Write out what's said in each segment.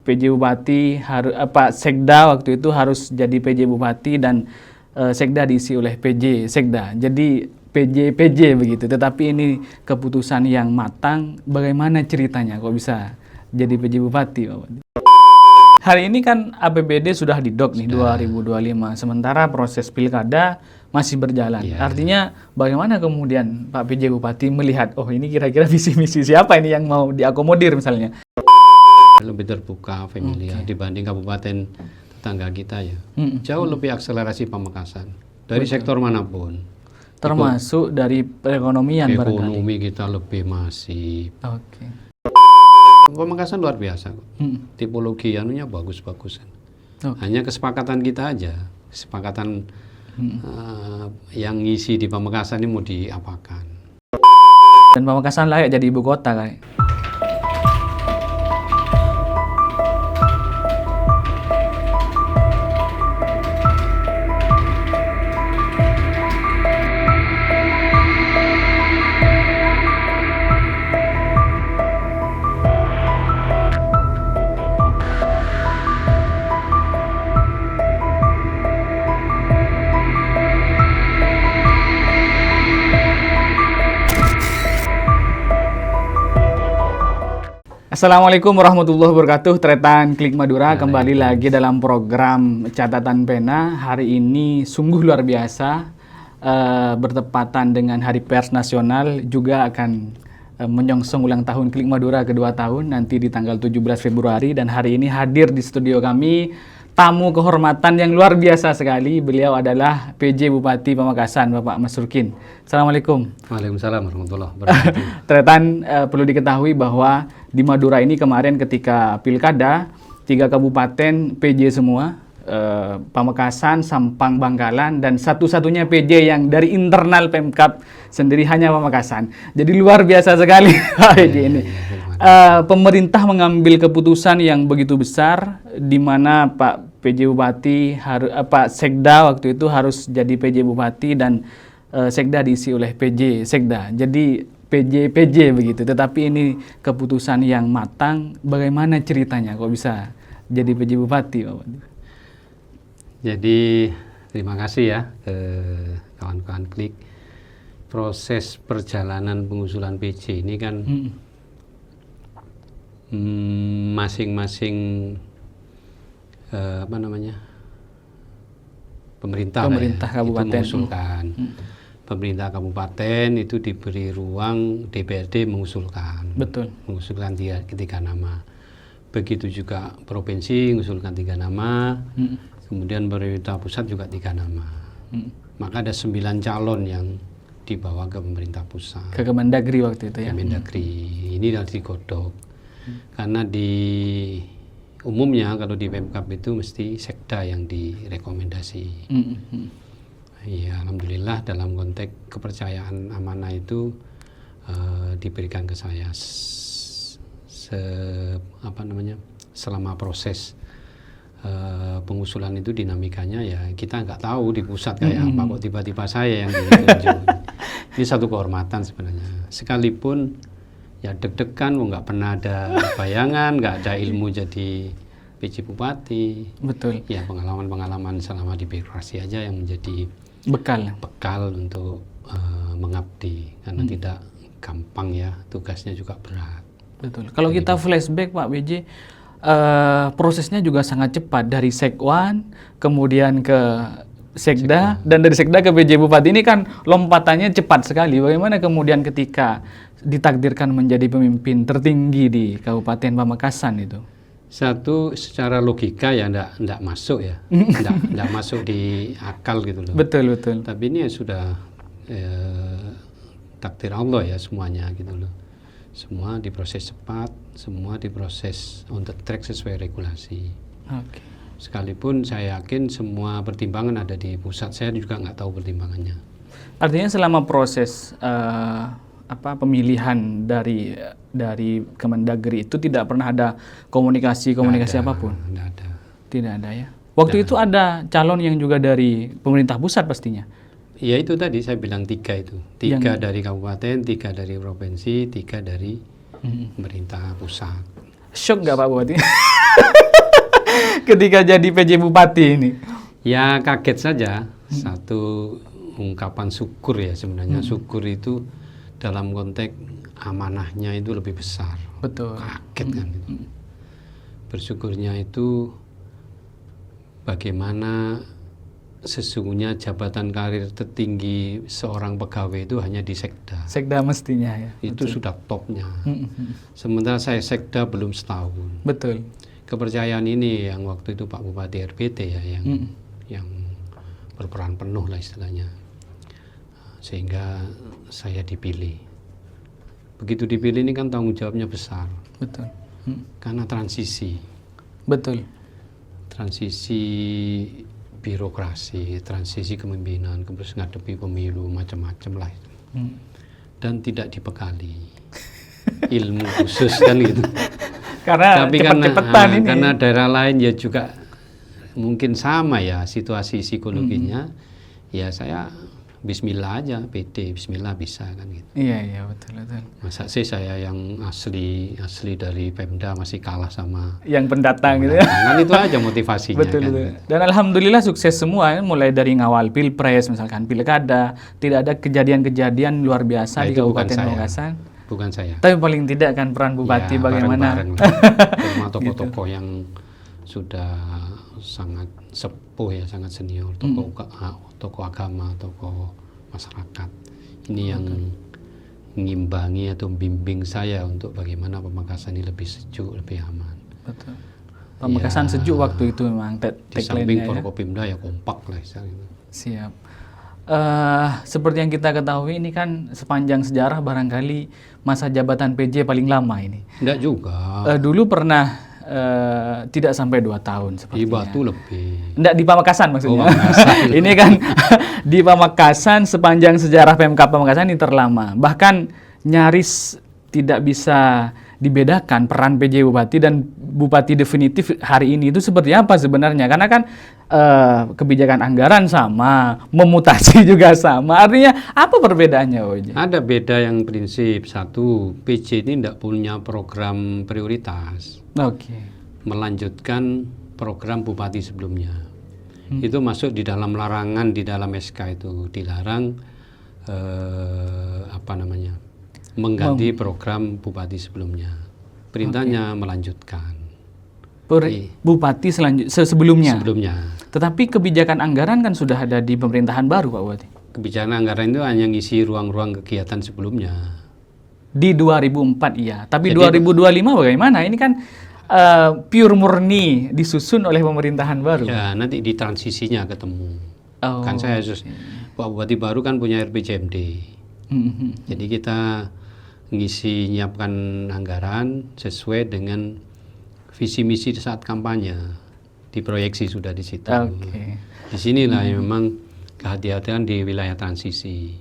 PJ Bupati harus Sekda waktu itu harus jadi PJ Bupati dan Sekda diisi oleh PJ Sekda. Jadi PJ begitu. Tetapi ini keputusan yang matang. Bagaimana ceritanya kok bisa jadi PJ Bupati, Pak Bupati? Hari ini kan APBD sudah didok nih 2025. Sementara proses pilkada masih berjalan. Artinya bagaimana kemudian Pak PJ Bupati melihat, oh ini kira-kira visi misi siapa ini yang mau diakomodir misalnya? Lebih terbuka, familiar dibanding kabupaten tetangga kita ya. Jauh lebih akselerasi Pamekasan dari sektor manapun. Termasuk dari perekonomian barangkali. Ekonomi kita lebih masif. Oke. Pamekasan luar biasa. Tipologi anunya bagus-bagusan. Hanya kesepakatan kita aja. Kesepakatan yang ngisi di Pamekasan ini mau diapakan. Dan Pamekasan layak jadi ibu kota kayak. Assalamualaikum warahmatullahi wabarakatuh. Tretan Klik Madura kembali lagi dalam program Catatan Pena. Hari ini sungguh luar biasa, bertepatan dengan Hari Pers Nasional, juga akan menyongsong ulang tahun Klik Madura kedua tahun nanti di tanggal 17 Februari. Dan hari ini hadir di studio kami tamu kehormatan yang luar biasa sekali. Beliau adalah PJ Bupati Pamekasan, Bapak Mas Surkin. Assalamualaikum. Waalaikumsalam warahmatullahi wabarakatuh. Tretan, perlu diketahui bahwa di Madura ini kemarin ketika pilkada, 3 kabupaten PJ semua, Pamekasan, Sampang, Bangkalan, dan satu-satunya PJ yang dari internal Pemkab sendiri hanya Pamekasan. Jadi luar biasa sekali PJ ini. Pemerintah mengambil keputusan yang begitu besar, di mana Pak PJ Bupati Sekda waktu itu harus jadi PJ Bupati dan Sekda diisi oleh PJ Sekda. Jadi PJ begitu. Tetapi ini keputusan yang matang. Bagaimana ceritanya kok bisa jadi PJ Bupati, Pak Bupati? Jadi terima kasih ya ke kawan-kawan Klik. Proses perjalanan pengusulan PJ ini kan masing-masing pemerintah kabupaten itu mengusulkan. Pemerintah kabupaten itu diberi ruang DPRD mengusulkan. Betul. Mengusulkan 3 nama. Begitu juga provinsi mengusulkan 3 nama. Kemudian pemerintah pusat juga 3 nama. Maka ada 9 calon yang dibawa ke pemerintah pusat. Ke Kemendagri waktu itu ya. Kemendagri. Ini harus digodok. Karena di umumnya kalau di Pemkab itu mesti Sekda yang direkomendasi. Ya, alhamdulillah dalam konteks kepercayaan amanah itu diberikan ke saya selama proses pengusulan itu dinamikanya ya kita nggak tahu di pusat kayak apa kok tiba-tiba saya yang ditunjuk. Ini satu kehormatan sebenarnya. Sekalipun ya deg-degan, nggak pernah ada bayangan, nggak ada ilmu jadi PJ Bupati. Betul. Ya pengalaman-pengalaman selama di birokrasi aja yang menjadi bekal untuk mengabdi, karena tidak gampang ya, tugasnya juga berat. Betul. Kalau kita flashback Pak PJ, prosesnya juga sangat cepat dari Sekwan kemudian ke Sekda dan dari Sekda ke PJ Bupati. Ini kan lompatannya cepat sekali. Bagaimana kemudian ketika ditakdirkan menjadi pemimpin tertinggi di Kabupaten Pamekasan itu? Satu, secara logika ya enggak masuk ya, enggak masuk di akal gitu loh. Betul. Tapi ini ya sudah takdir Allah ya semuanya gitu loh. Semua diproses cepat, semua diproses on the track sesuai regulasi. Oke. Sekalipun saya yakin semua pertimbangan ada di pusat, saya juga nggak tahu pertimbangannya. Artinya selama proses pemilihan dari Kemendagri itu tidak pernah ada komunikasi apapun? Tidak ada ya? Waktu itu ada calon yang juga dari pemerintah pusat pastinya? Ya itu tadi saya bilang 3 itu. 3 dari kabupaten, 3 dari provinsi, 3 dari pemerintah pusat. Shock nggak Pak Bupati? ketika jadi PJ Bupati ini? Ya kaget saja, satu ungkapan syukur ya sebenarnya. Syukur itu dalam konteks amanahnya itu lebih besar. Betul. Kaget kan itu. Bersyukurnya itu bagaimana sesungguhnya jabatan karir tertinggi seorang pegawai itu hanya di sekda. Sekda mestinya ya. Itu sudah topnya. Sementara saya sekda belum setahun. Betul. Kepercayaan ini yang waktu itu Pak Bupati RPT ya yang berperan penuh lah istilahnya, sehingga saya dipilih. Begitu dipilih ini kan tanggung jawabnya besar. Betul. Karena transisi. Betul. Transisi birokrasi, transisi kepemimpinan, terus ngadepi pemilu macam-macam lah itu. Dan tidak dibekali ilmu khusus kan gitu. Karena tapi cepet-cepetan ini. karena daerah lain ya juga mungkin sama ya situasi psikologinya. Ya saya bismillah aja, pede, bismillah bisa kan gitu. Iya betul. Masa sih saya yang asli dari Pemda masih kalah sama yang pendatang gitu ya. Kan itu aja motivasinya. Betul. Dan alhamdulillah sukses semua, mulai dari ngawal pilpres, misalkan pilkada, tidak ada kejadian-kejadian luar biasa di Kabupaten Pamekasan. Bukan saya. Tapi paling tidak kan peran Bupati ya, bagaimana? Sama tokoh-tokoh yang sudah sangat sepuh ya, sangat senior, tokoh agama, tokoh masyarakat. Ini yang mengimbangi atau bimbing saya untuk bagaimana Pamekasan ini lebih sejuk, lebih aman. Betul. Pamekasan sejuk waktu itu memang di samping Forkopimda ya kompak lah istilahnya. Siap. Seperti yang kita ketahui ini kan sepanjang sejarah barangkali masa jabatan PJ paling lama ini. Enggak juga. Dulu pernah tidak sampai 2 tahun sepertinya. Di Batu lebih. Enggak, di Pamekasan maksudnya. Pamekasan. Ini kan di Pamekasan sepanjang sejarah PMK Pamekasan ini terlama. Bahkan nyaris tidak bisa dibedakan peran PJ Bupati dan Bupati definitif hari ini itu seperti apa sebenarnya. Karena kan kebijakan anggaran sama, memutasi juga sama. Artinya apa perbedaannya, Oje? Ada beda yang prinsip. Satu, PJ ini tidak punya program prioritas. Oke. Melanjutkan program bupati sebelumnya. Itu masuk di dalam larangan di dalam SK itu dilarang mengganti program bupati sebelumnya. Perintahnya melanjutkan. Bupati sebelumnya. Tetapi kebijakan anggaran kan sudah ada di pemerintahan baru, Pak Bupati. Kebijakan anggaran itu hanya ngisi ruang-ruang kegiatan sebelumnya. Di 2004 iya, tapi jadi, 2025 bagaimana? Ini kan pure murni disusun oleh pemerintahan baru. Ya, nanti di transisinya ketemu. Kan saya Pak Bupati baru kan punya RPJMD. Jadi kita nyiapkan anggaran sesuai dengan visi misi saat kampanye. Diproyeksi sudah di situ. Di sinilah memang kehati-hatian di wilayah transisi.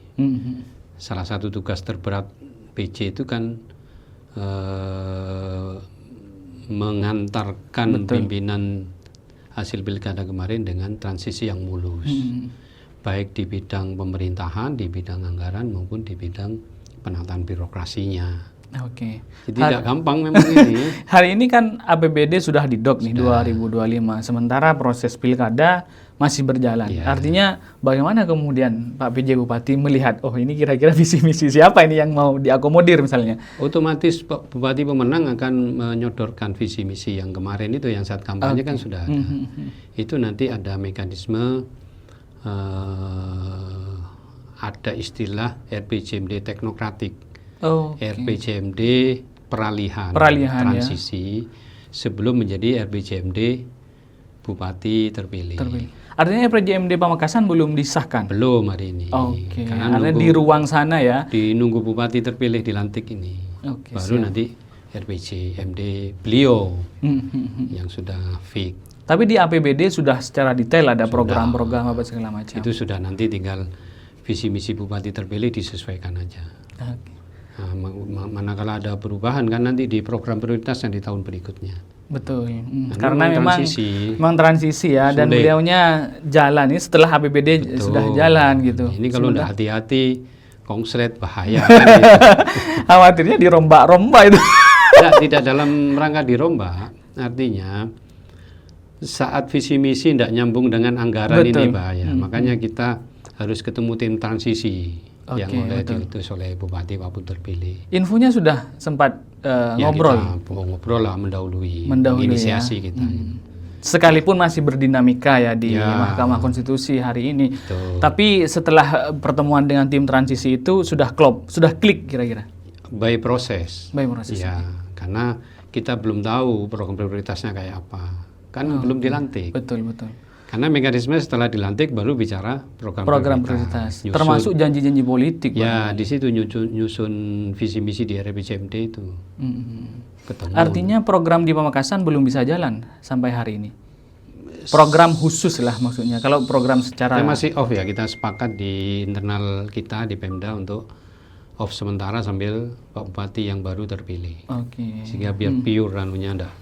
Salah satu tugas terberat PJ itu kan mengantarkan pimpinan hasil pilkada kemarin dengan transisi yang mulus, baik di bidang pemerintahan, di bidang anggaran maupun di bidang penataan birokrasinya. Jadi tidak gampang memang ini. Hari ini kan APBD sudah didok nih 2025, sementara proses pilkada masih berjalan. Artinya bagaimana kemudian Pak PJ Bupati melihat, oh ini kira-kira visi misi siapa ini yang mau diakomodir misalnya? Otomatis Pak Bupati pemenang akan menyodorkan visi misi yang kemarin itu yang saat kampanye kan sudah ada. Itu nanti ada mekanisme, ada istilah RPJMD teknokratik. RPJMD peralihan transisi sebelum menjadi RPJMD Bupati terpilih. Artinya RPJMD Pamekasan belum disahkan? Belum hari ini. Karena di ruang sana ya? Nunggu Bupati terpilih dilantik ini. Baru nanti RPJMD beliau yang sudah fix. Tapi di APBD sudah secara detail ada program-program apa segala macam? Itu sudah, nanti tinggal visi misi Bupati terpilih disesuaikan aja. Manakala ada perubahan kan nanti di program prioritas yang di tahun berikutnya. Betul. Karena memang transisi ya, dan beliaunya jalan ini setelah APBD sudah jalan gitu. Ini kalau udah hati-hati konslet bahaya. Khawatirnya dirombak-rombak itu. Tidak dalam rangka dirombak. Artinya saat visi misi tidak nyambung dengan anggaran Betul. ini bahaya. Makanya kita harus ketemu tim transisi yang diutus oleh Bupati walaupun terpilih. Infonya sudah sempat ngobrol. Kita ngobrol lah, mendahului inisiasi ya. kita. Sekalipun masih berdinamika ya di Mahkamah Konstitusi hari ini. Betul. Tapi setelah pertemuan dengan tim transisi itu sudah klop, sudah klik kira-kira. By proses. Ya, karena kita belum tahu program prioritasnya kayak apa. Kan belum dilantik. Betul. Karena mekanisme setelah dilantik baru bicara program prioritas. Termasuk janji-janji politik. Ya, di situ nyusun visi misi di RPJMD itu. Ketemu. Artinya program di Pamekasan belum bisa jalan sampai hari ini. Program khusus lah maksudnya. Kalau program secara kita masih off ya, kita sepakat di internal kita di Pemda untuk off sementara sambil Pak Bupati yang baru terpilih. Sehingga biar pure anunya enggak.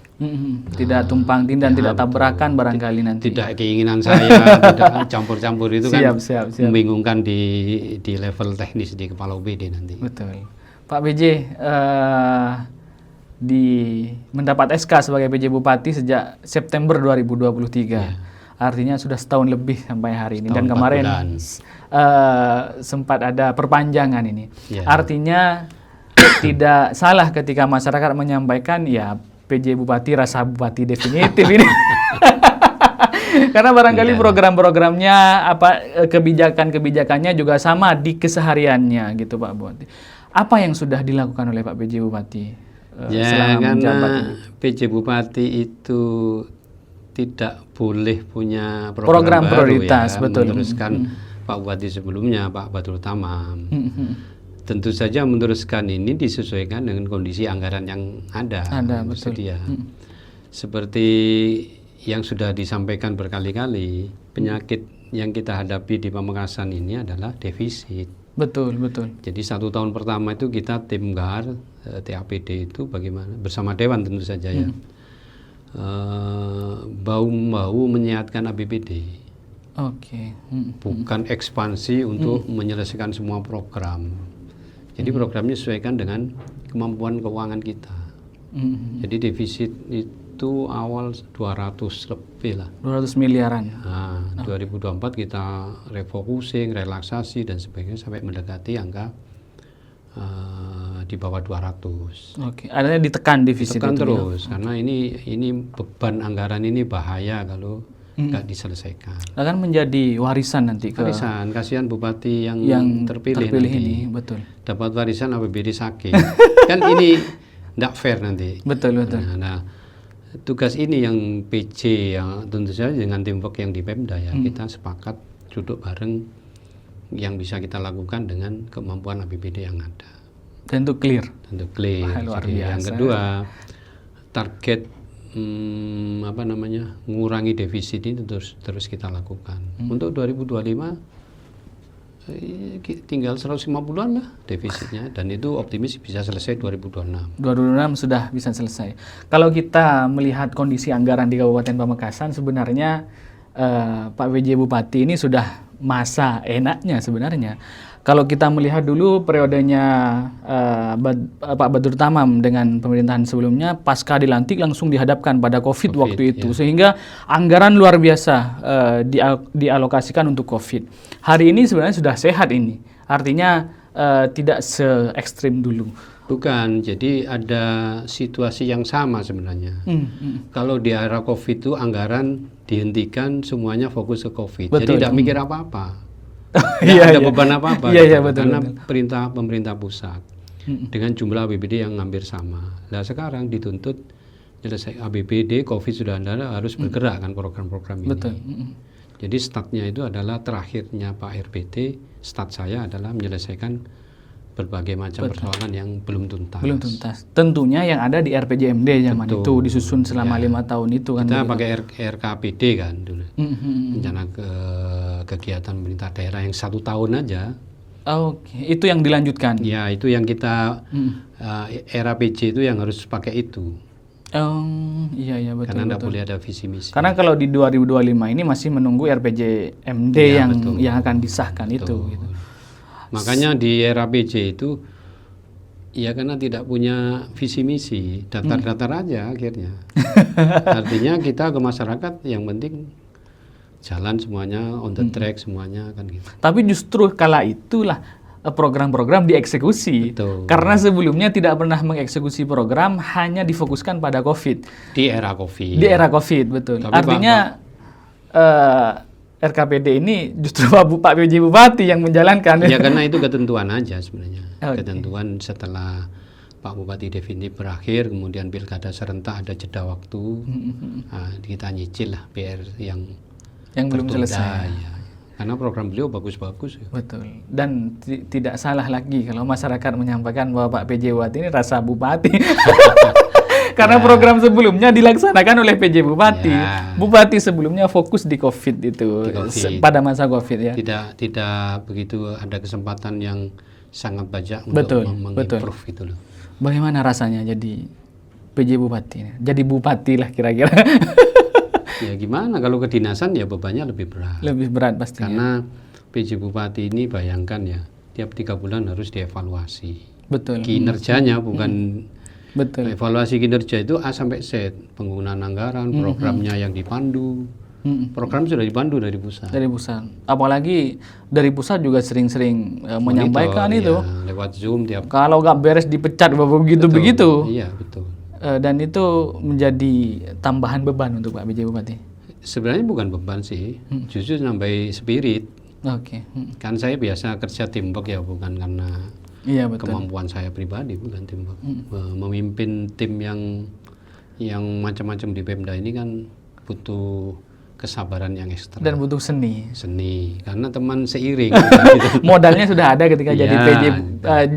Tidak tumpang tindih dan tidak tabrakan barangkali nanti. Tidak keinginan saya, tidak campur-campur itu siap. membingungkan di level teknis di kepala UPD nanti. Betul. Pak BJ mendapat SK sebagai PJ Bupati sejak September 2023. Artinya sudah setahun lebih sampai hari ini. Dan kemarin sempat ada perpanjangan ini. Artinya tidak salah ketika masyarakat menyampaikan ya PJ Bupati rasa Bupati definitif ini. Karena barangkali program-programnya kebijakan-kebijakannya juga sama di kesehariannya gitu Pak Bupati. Apa yang sudah dilakukan oleh Pak PJ Bupati? Karena PJ Bupati itu tidak boleh punya program prioritas, betul. Meneruskan Pak Bupati sebelumnya, Pak Badrul Tamam. Tentu saja meneruskan ini disesuaikan dengan kondisi anggaran yang ada bersedia. Seperti yang sudah disampaikan berkali-kali, penyakit yang kita hadapi di Pamekasan ini adalah defisit. Betul. Jadi 1 tahun pertama itu kita tim GAR, TAPD itu bagaimana bersama Dewan tentu saja ya, bau menyehatkan APBD. Bukan ekspansi untuk menyelesaikan semua program. Jadi programnya sesuaikan dengan kemampuan keuangan kita. Jadi defisit itu awal 200 lebih lah. 200 miliaran. Nah, 2024 kita refocusing, relaksasi dan sebagainya sampai mendekati angka di bawah 200. Artinya ditekan defisit itu terus karena ini beban anggaran ini bahaya kalau nggak diselesaikan. Akan menjadi warisan nanti warisan. Kasihan Bupati yang terpilih nanti. Ini, betul. Dapat warisan APBD sakit. Kan ini nggak fair nanti. Betul. Nah, tugas ini yang PJ yang tentu saja dengan teamwork yang di Pemda ya, kita sepakat duduk bareng yang bisa kita lakukan dengan kemampuan APBD yang ada. Tentu clear. Luar biasa. Yang kedua, target mengurangi defisit ini terus kita lakukan. Untuk 2025 tinggal 150-an lah defisitnya, dan itu optimis bisa selesai 2026. 2026 sudah bisa selesai. Kalau kita melihat kondisi anggaran di Kabupaten Pamekasan, sebenarnya Pak PJ Bupati ini sudah masa enaknya sebenarnya. Kalau kita melihat dulu periodenya Pak Badrul Tamam dengan pemerintahan sebelumnya, pasca dilantik langsung dihadapkan pada COVID waktu itu. Sehingga anggaran luar biasa dialokasikan untuk COVID. Hari ini sebenarnya sudah sehat ini. Artinya tidak se-ekstrim dulu. Bukan, jadi ada situasi yang sama sebenarnya. Kalau di era COVID itu anggaran dihentikan, semuanya fokus ke COVID. Betul. Jadi tidak mikir apa-apa. Tidak ada beban apa-apa. Karena perintah pemerintah pusat dengan jumlah APBD yang hampir sama. Nah sekarang dituntut selesai APBD, COVID sudah ada, harus bergerak kan program-program ini. Betul. Jadi startnya itu adalah terakhirnya Pak RPT, start saya adalah menyelesaikan berbagai macam persoalan yang belum tuntas. Tentunya yang ada di RPJMD zaman itu disusun selama 5 tahun itu kan. Kita pakai RKPD kan dulu. Rencana kegiatan pemerintah daerah yang 1 tahun aja. Itu yang dilanjutkan. Ya, itu yang kita era PJ itu yang harus pakai itu. Iya betul. Karena tidak boleh ada visi misi. Karena kalau di 2025 ini masih menunggu RPJMD yang akan disahkan itu. Gitu. Makanya di era PJ itu Ya karena tidak punya visi misi, datar-datar aja akhirnya. Artinya kita ke masyarakat yang penting jalan semuanya, on the track semuanya kan gitu. Tapi justru kala itulah program-program dieksekusi. Betul. Karena sebelumnya tidak pernah mengeksekusi program, hanya difokuskan pada COVID. Di era COVID. Di era COVID, betul. Tapi Artinya RKPD ini justru Pak PJ Bupati yang menjalankan. Ya karena itu ketentuan aja sebenarnya. Oke. Ketentuan setelah Pak Bupati definitif berakhir, kemudian pilkada serentak ada jeda waktu, nah, kita nyicil lah PR yang belum tertunda, selesai. ya. Karena program beliau bagus-bagus. Ya. Betul. Dan tidak salah lagi kalau masyarakat menyampaikan bahwa Pak PJ Bupati ini rasa bupati. Karena program sebelumnya dilaksanakan oleh PJ Bupati. Ya. Bupati sebelumnya fokus di COVID itu, Di COVID. pada masa COVID ya. Tidak begitu ada kesempatan yang sangat banyak Betul, untuk mengimprove gitu loh. Bagaimana rasanya jadi PJ Bupati? Jadi bupati lah kira-kira. Ya gimana kalau kedinasan ya bebannya lebih berat. Lebih berat pastinya. Karena PJ Bupati ini bayangkan ya, tiap 3 bulan harus dievaluasi. Betul. Kinerjanya bukan Betul. evaluasi kinerja itu A sampai Z, penggunaan anggaran, programnya yang dipandu. Program sudah dipandu dari pusat. Dari pusat. Apalagi dari pusat juga sering-sering menyampaikan Monitor, itu. ya, lewat Zoom tiap. Kalau nggak beres dipecat begitu-begitu. Iya, betul. Dan itu menjadi tambahan beban untuk Pak PJ Bupati. Sebenarnya bukan beban sih, justru nambah spirit. Oke. Kan saya biasa kerja teamwork ya, bukan karena Iya betul. kemampuan saya pribadi, bukan teamwork. Memimpin tim yang macam-macam di Pemda ini kan butuh kesabaran yang ekstra. Dan butuh seni. Seni, karena teman seiring. gitu. Modalnya sudah ada ketika jadi Iya, PJ,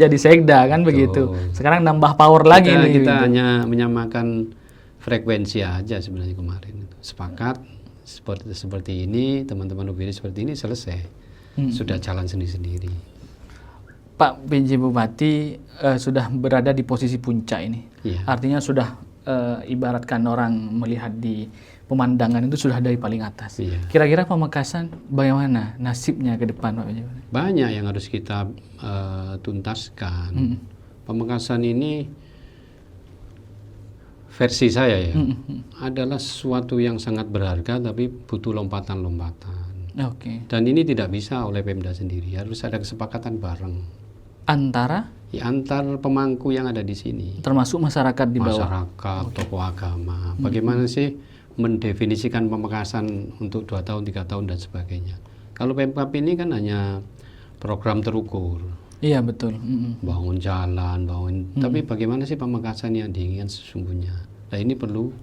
jadi sekda kan begitu. Sekarang nambah power lagi nih. Kita gitu. hanya menyamakan frekuensi aja sebenarnya kemarin. Sepakat seperti ini, teman-teman UPD seperti ini, selesai. Sudah jalan sendiri-sendiri. Pak PJ Bupati sudah berada di posisi puncak ini. Iya. Artinya sudah ibaratkan orang melihat di pemandangan itu sudah dari paling atas. Iya. Kira-kira Pamekasan bagaimana nasibnya ke depan Pak PJ Bupati? Banyak yang harus kita tuntaskan. Pamekasan ini versi saya ya, adalah sesuatu yang sangat berharga tapi butuh lompatan-lompatan. Oke. Dan ini tidak bisa oleh Pemda sendiri, harus ada kesepakatan bareng. Antara Ya, antar pemangku yang ada di sini. termasuk masyarakat di bawah. Masyarakat, tokoh agama. Bagaimana sih mendefinisikan Pamekasan untuk 2 tahun, 3 tahun dan sebagainya. Kalau Pemkab ini kan hanya program terukur. Iya betul. Bangun jalan, tapi bagaimana sih Pamekasan yang diinginkan sesungguhnya? Nah ini perlu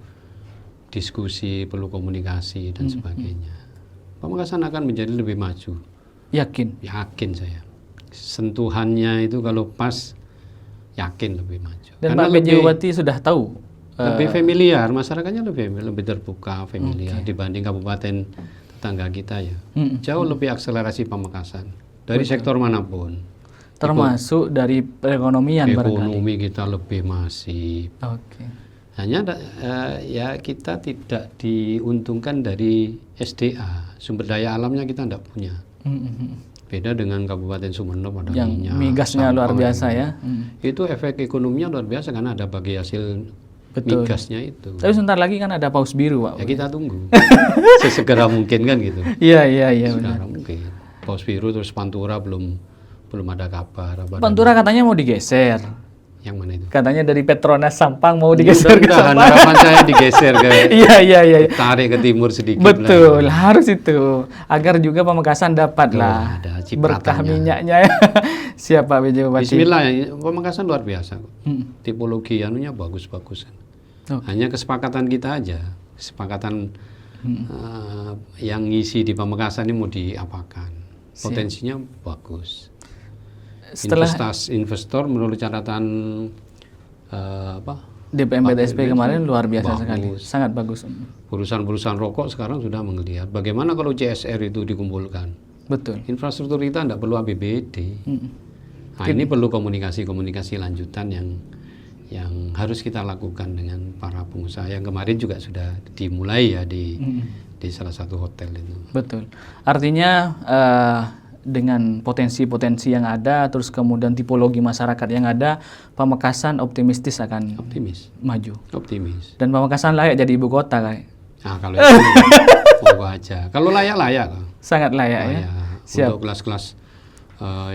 diskusi, perlu komunikasi dan sebagainya. Pamekasan akan menjadi lebih maju. Yakin. Yakin saya. Sentuhannya itu kalau pas, yakin lebih maju. Dan Karena Pak PJ Bupati sudah tahu. lebih familiar, masyarakatnya lebih terbuka, familiar dibanding kabupaten tetangga kita ya. Jauh lebih akselerasi Pamekasan dari sektor manapun. Termasuk dari perekonomian barangkali. Ekonomi kita lebih masif. Oke. Hanya ya kita tidak diuntungkan dari SDA, sumber daya alamnya kita tidak punya. Beda dengan Kabupaten Sumeneb ada Yang minyak, migasnya luar sampah, biasa ya. Itu efek ekonominya luar biasa karena ada bagi hasil Betul. migasnya itu. Tapi sebentar lagi kan ada paus biru, Pak. Ya kita tunggu. Sesegera mungkin kan gitu. Iya, benar. Segera mungkin. Paus biru terus Pantura belum ada kabar. Pantura katanya mau digeser. Yang mana itu? Katanya dari Petronas Sampang mau digeser ke Mudah-mudahan Sampang. harapan saya digeser ke Iya. tarik ke timur sedikit. Betul, harus itu. Agar juga Pamekasan dapat lah ada berkah cipratannya. minyaknya. Siapa PJ Bupati? Bismillah, Pamekasan luar biasa. Tipologi anunya bagus-bagus. Hanya kesepakatan kita aja, kesepakatan yang ngisi di Pamekasan ini mau diapakan. Potensinya bagus. Setelah Investor menurut catatan DPM BTSP kemarin luar biasa bagus. sekali, sangat bagus. Perusahaan-perusahaan rokok sekarang sudah menggeliat. Bagaimana kalau CSR itu dikumpulkan? Betul. Infrastruktur kita tidak perlu APBD. Nah ini perlu komunikasi lanjutan yang harus kita lakukan dengan para pengusaha yang kemarin juga sudah dimulai ya di salah satu hotel itu. Betul. Artinya dengan potensi-potensi yang ada, terus kemudian tipologi masyarakat yang ada, Pamekasan optimistis akan maju. Optimis. Dan Pamekasan layak jadi ibu kota, Kak. Nah, kalau itu monggo aja. Kalau layak. Sangat layak ya. Siap. Untuk kelas-kelas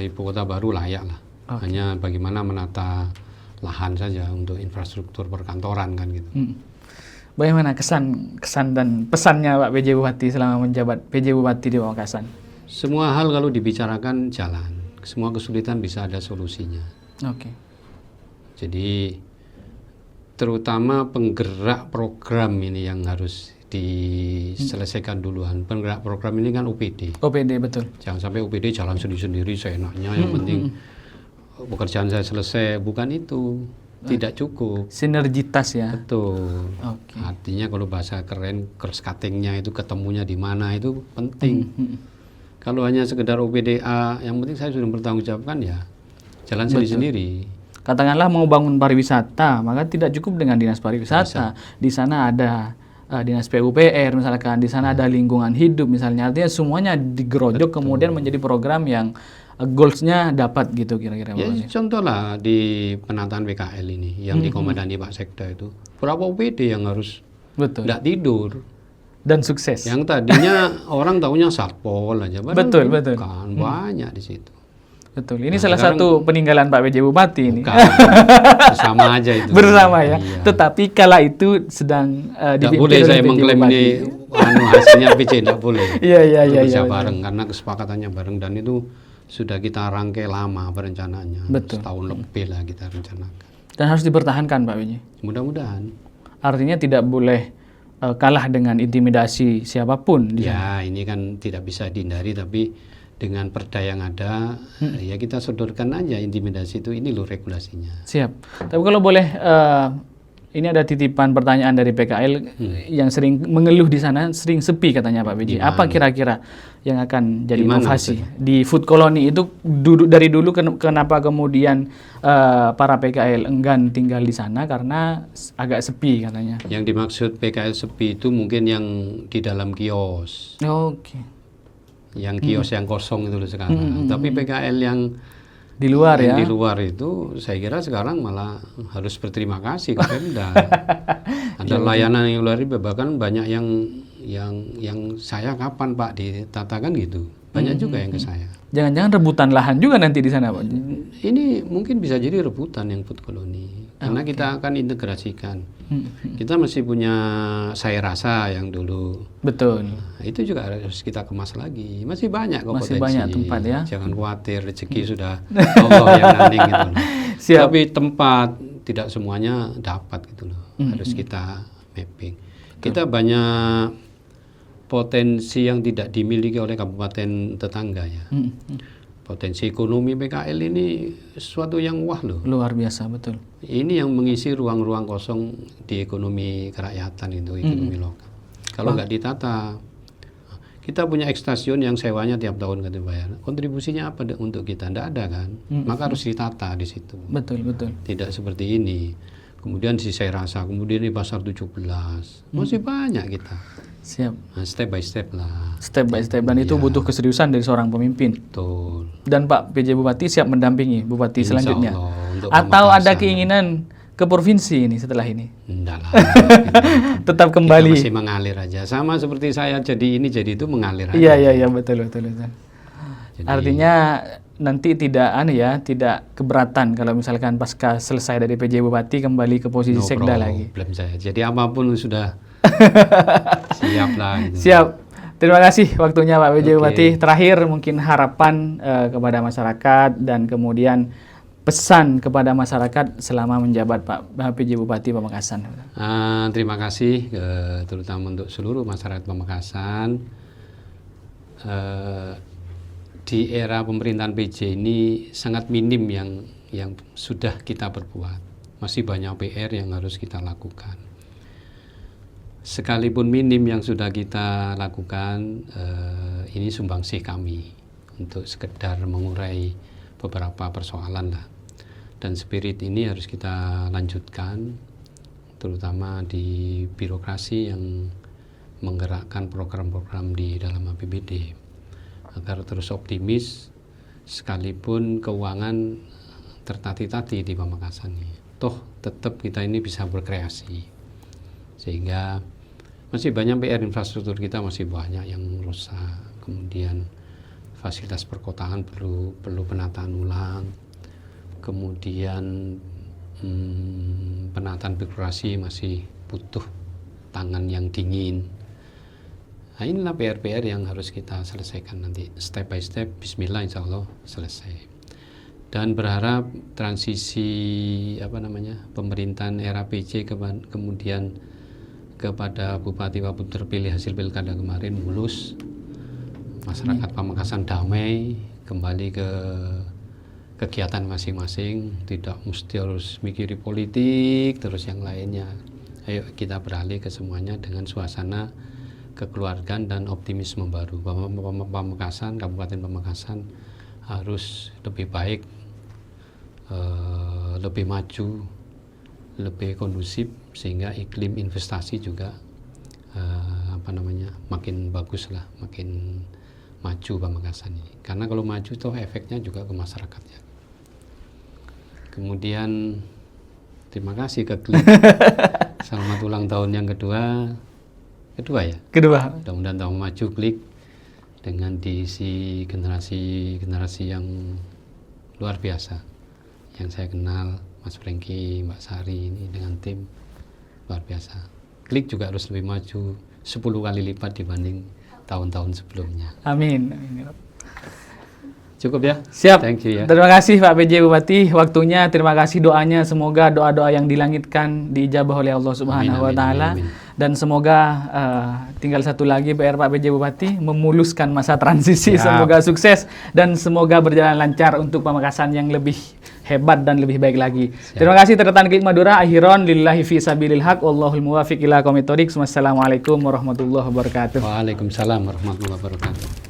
ibu kota baru layak lah. Hanya bagaimana menata lahan saja untuk infrastruktur perkantoran kan gitu. Bagaimana kesan dan pesannya Pak PJ Bupati selama menjabat PJ Bupati di Pamekasan? Semua hal kalau dibicarakan jalan, semua kesulitan bisa ada solusinya. Oke. Jadi terutama penggerak program ini yang harus diselesaikan duluan. Penggerak program ini kan OPD. OPD betul. Jangan sampai OPD jalan sendiri-sendiri seenaknya. Yang penting pekerjaan saya selesai, bukan itu. Tidak cukup. Sinergitas ya. Betul. Okay. Artinya kalau bahasa keren, cross cuttingnya itu ketemunya di mana itu penting. Kalau hanya sekedar OPDA, yang penting saya sudah bertanggung jawabkan ya jalan sendiri-sendiri. Katakanlah mau bangun pariwisata, maka tidak cukup dengan dinas pariwisata. Di sana ada dinas PUPR misalkan, di sana ada lingkungan hidup misalnya. Artinya semuanya digerojok kemudian menjadi program yang goals-nya dapat gitu kira-kira. Ya contoh lah di penataan PKL ini yang dikomandani Pak Sekda itu. Berapa OPD yang harus tidak tidur. Dan sukses. Yang tadinya orang taunya satpol aja. Betul. Kan banyak di situ. Betul. Ini salah satu peninggalan Pak PJ Bupati ini. Bersama aja itu. Bersama ya. Iya. Tetapi kala itu sedang tidak boleh saya mengklaim ini hasilnya PJ, tidak boleh. Iya. Bisa bareng karena kesepakatannya bareng dan itu sudah kita rangkai lama perencanaannya. Setahun lebih lah kita rencanakan. Dan harus dipertahankan Pak PJ. Mudah-mudahan. Artinya tidak boleh kalah dengan intimidasi siapapun. Ya ini kan tidak bisa dihindari tapi dengan perda yang ada ya kita sodorkan aja intimidasi itu, ini loh regulasinya. Siap. Tapi kalau boleh ini ada titipan pertanyaan dari PKL yang sering mengeluh di sana, sering sepi katanya Pak PJ. Apa kira-kira yang akan jadi inovasi di food colony itu dari dulu kenapa kemudian para PKL enggan tinggal di sana karena agak sepi katanya. Yang dimaksud PKL sepi itu mungkin yang di dalam kios. Oke. Yang kios yang kosong itu sekarang. Tapi PKL yang di luar ya. Di luar itu saya kira sekarang malah harus berterima kasih ke Pemda. Ada layanan yang luar biasa, bahkan banyak yang saya kapan Pak ditatakan gitu. Banyak juga yang ke saya. Jangan-jangan rebutan lahan juga nanti di sana Pak? Ini mungkin bisa jadi rebutan yang food colony. Karena kita akan integrasikan. Kita masih punya saya rasa yang dulu. Betul. Nah, itu juga harus kita kemas lagi. Masih banyak kok potensi. Masih banyak tempat ya. Jangan khawatir, rezeki sudah Allah yang nanti gitu loh. Tapi tempat tidak semuanya dapat gitu loh. Harus kita mapping. Kita banyak potensi yang tidak dimiliki oleh kabupaten tetangga ya. Potensi ekonomi PKL ini sesuatu yang wah loh. Luar biasa, betul. Ini yang mengisi ruang-ruang kosong di ekonomi kerakyatan itu, ekonomi lokal. Kalau nggak ditata, kita punya stasiun yang sewanya tiap tahun kita bayar. Kontribusinya apa untuk kita? Nggak ada kan? Maka harus ditata di situ. Betul. Tidak seperti ini. Kemudian di saya rasa, kemudian di pasar 17. Masih banyak kita. Siap. Nah, step by step lah. Step by step, dan itu butuh keseriusan dari seorang pemimpin. Betul. Dan Pak PJ Bupati siap mendampingi Bupati selanjutnya. Atau ada keinginan ke provinsi ini setelah ini? Enggak lah. Tetap kembali. Kita masih mengalir aja. Sama seperti saya jadi itu mengalir aja. Iya, betul. Jadi, artinya nanti tidak keberatan kalau misalkan pasca selesai dari PJ Bupati kembali ke posisi sekda lagi. Belum saya. Jadi apapun sudah siap lah. Gitu. Siap. Terima kasih waktunya Pak PJ Bupati. Terakhir mungkin harapan kepada masyarakat dan kemudian pesan kepada masyarakat selama menjabat Pak PJ Bupati Pamekasan. Terima kasih terutama untuk seluruh masyarakat Pamekasan. Di era pemerintahan PJ ini sangat minim yang sudah kita perbuat. Masih banyak PR yang harus kita lakukan. Sekalipun minim yang sudah kita lakukan, ini sumbangsih kami untuk sekedar mengurai beberapa persoalan lah. Dan spirit ini harus kita lanjutkan, terutama di birokrasi yang menggerakkan program-program di dalam APBD. agar terus optimis sekalipun keuangan tertati-tati di Pamekasan ini. Toh tetap kita ini bisa berkreasi, sehingga masih banyak PR infrastruktur kita masih banyak yang rusak. Kemudian fasilitas perkotaan perlu penataan ulang. Kemudian penataan birokrasi masih butuh tangan yang dingin. Nah, inilah PR-PR yang harus kita selesaikan nanti step by step. Bismillah, insya Allah selesai. Dan berharap transisi pemerintahan era PJ kemudian kepada Bupati Wabub terpilih hasil pilkada kemarin mulus, masyarakat Pamekasan damai, kembali ke kegiatan masing-masing, tidak mesti harus mikiri politik terus yang lainnya. Ayo kita beralih ke semuanya dengan suasana kekeluargaan dan optimisme baru. Pamekasan, Kabupaten Pamekasan harus lebih baik, lebih maju, lebih kondusif, sehingga iklim investasi juga makin bagus lah, makin maju Pamekasan ini. Karena kalau maju toh efeknya juga ke masyarakatnya. Kemudian terima kasih ke Klik. Selamat ulang tahun yang kedua ya. Kedua. Mudah-mudahan tahun maju Klik dengan diisi generasi yang luar biasa. Yang saya kenal Mas Franky, Mbak Sari ini dengan tim luar biasa. Klik juga harus lebih maju 10 kali lipat dibanding tahun-tahun sebelumnya. Amin. Cukup ya? Siap. Thank you ya. Terima kasih Pak PJ Bupati waktunya, terima kasih doanya, semoga doa-doa yang dilangitkan diijabah oleh Allah Subhanahu wa taala. Dan semoga tinggal satu lagi PR Pak PJ Bupati, memuluskan masa transisi. Semoga sukses dan semoga berjalan lancar untuk Pamekasan yang lebih hebat dan lebih baik lagi. Siap. Terima kasih Tertan Klik Madura. Akhiron lillahi fi sabilil haq wallahul muwaffiq ila aqwamit thoriq. Wassalamualaikum warahmatullahi wabarakatuh. Waalaikumsalam warahmatullahi wabarakatuh.